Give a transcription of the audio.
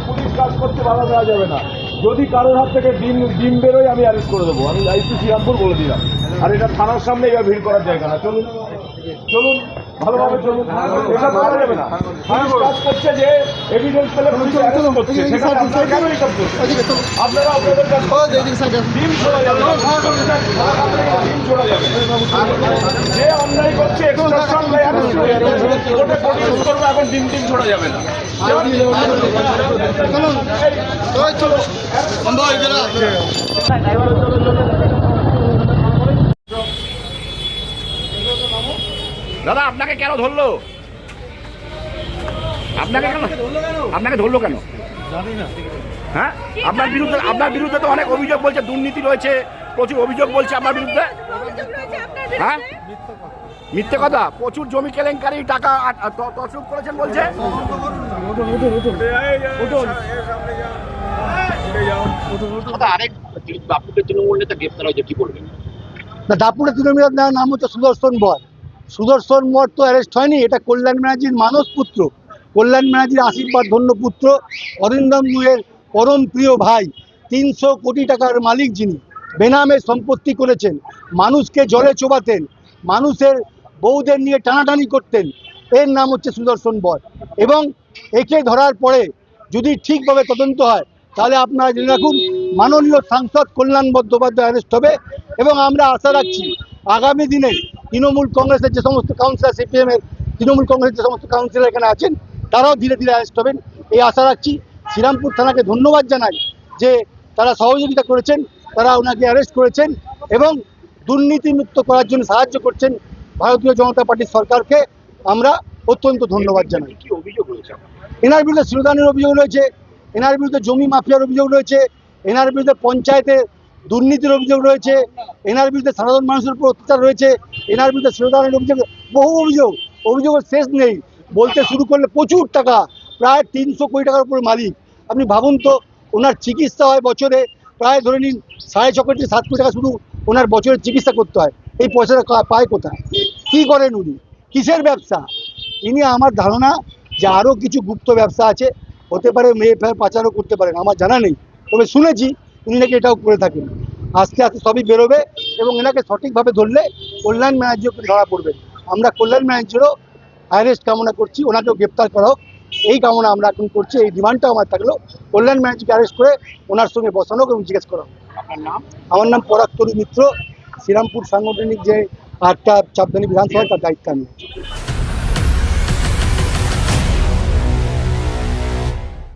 Police কাজ করতে বাধা দেওয়া যাবে না। যদি কারোর হাত থেকে ডিম বেরোয় আমি অ্যারেস্ট করে দেবো। আমি আইসি শ্রীরামপুর বলে দিলাম। আর এটা থানার সামনে এবার ভিড় করার জায়গা না। চলুন চলুন ভালোভাবে চলুন, এটা করা যাবে না। পুলিশ কাজ করছে যে এভিডেন্স পেলে পুলিশ অ্যারেস্ট করছে, সেখানে আপনারা কেন এইসব করছেন? আপনারা আপনাদের কাছে ডিম ছোড়া যাবে, ডিম ছোড়া যাবে। যে অন্যায় করছে এক্সট্রাকশন বা অ্যারেস্ট হয়ে যাবে, কোর্টে প্রডিউস করবে, এখন ডিম ছোড়া যাবে না। দাদা আপনাকে কেন ধরলো? আপনাকে ধরলো কেন? হ্যাঁ, আপনার বিরুদ্ধে তো অনেক অভিযোগ বলছে, দুর্নীতি রয়েছে, প্রচুর অভিযোগ বলছে আপনার বিরুদ্ধে। হ্যাঁ, মিথ্যে কথা। প্রচুর জমি কেলেঙ্কারি, টাকা তছরূপ করেছেন বলছে। তৃণমূল নেতা গ্রেপ্তার হয়েছে, কি বলবেন? দাপুরের তৃণমূল নেতার নাম হচ্ছে সুদর্শন বর। সুদর্শন বর তো অ্যারেস্ট হয়নি, এটা কল্যাণ ব্যানার্জির মানস পুত্র, কল্যাণ ব্যানার্জির আশীর্বাদ ধন্য পুত্র, অরিন্দম নুয়ের পরম প্রিয় ভাই, 300 কোটি টাকার মালিক, যিনি বেনামে সম্পত্তি করেছেন, মানুষকে জলে চোবাতেন, মানুষের বউদের নিয়ে টানাটানি করতেন, এর নাম হচ্ছে সুদর্শন বর। এবং একে ধরার পরে যদি ঠিকভাবে তদন্ত হয় তাহলে আপনারা জেনে রাখুন, মাননীয় সাংসদ কল্যাণ বন্দ্যোপাধ্যায় অ্যারেস্ট হবে। এবং আমরা আশা রাখছি আগামী দিনে তৃণমূল কংগ্রেসের যে সমস্ত কাউন্সিলর, সিপিএমের তৃণমূল কংগ্রেসের যে সমস্ত কাউন্সিলর এখানে আছেন, তারাও ধীরে ধীরে অ্যারেস্ট হবেন, এই আশা রাখছি। শ্রীরামপুর থানাকে ধন্যবাদ জানাই যে তারা সহযোগিতা করেছেন, তারা ওনাকে অ্যারেস্ট করেছেন এবং দুর্নীতিমুক্ত করার জন্য সাহায্য করছেন ভারতীয় জনতা পার্টির সরকারকে। আমরা অত্যন্ত ধন্যবাদ জানাই। কি অভিযোগ রয়েছে? এনার বিরুদ্ধে শিরোধানের অভিযোগ রয়েছে, এনার বিরুদ্ধে জমি মাফিয়ার অভিযোগ রয়েছে, এনার বিরুদ্ধে পঞ্চায়েতে দুর্নীতির অভিযোগ রয়েছে, এনার বিরুদ্ধে সাধারণ মানুষের উপর অত্যাচার রয়েছে, এনার বিরুদ্ধে শিরোধানের অভিযোগ, বহু অভিযোগের শেষ নেই। বলতে শুরু করলে প্রচুর টাকা, প্রায় 300 কোটি টাকার উপর মালিক। আপনি ভাবুন তো, ওনার চিকিৎসা হয় বছরে প্রায় ধরে নিন 6.5 কোটি 7 কোটি টাকা, শুধু ওনার বছরের চিকিৎসা করতে হয়। এই পয়সাটা পায় কোথায়? কী করেন উনি? কিসের ব্যবসা? ইনি, আমার ধারণা যে আরও কিছু গুপ্ত ব্যবসা আছে, হতে পারে মেয়ে ফেয়ার পাচারও করতে পারেন, আমার জানা নেই, তবে শুনেছি উনি নাকি এটাও করে থাকেন। আস্তে আস্তে সবই বেরোবে এবং এনাকে সঠিকভাবে ধরলে কল্যাণ ব্যানার্জিও ধরা পড়বে। আমরা কল্যাণ ব্যানার্জিরও অ্যারেস্ট কামনা করছি, ওনাকেও গ্রেপ্তার করা হোক, এই কামনা আমরা এখন করছি। এই ডিমান্ডটা আমার থাকলো, কল্যাণ ব্যানার্জিকে অ্যারেস্ট করে ওনার সঙ্গে বসানো হোক এবং জিজ্ঞেস করা হোক। আপনার নাম? আমার নাম পরাগ তরু মিত্র, শ্রীরামপুর সাংগঠনিক যে 8টা চাপদানি বিধানসভা, তার দায়িত্ব আমি।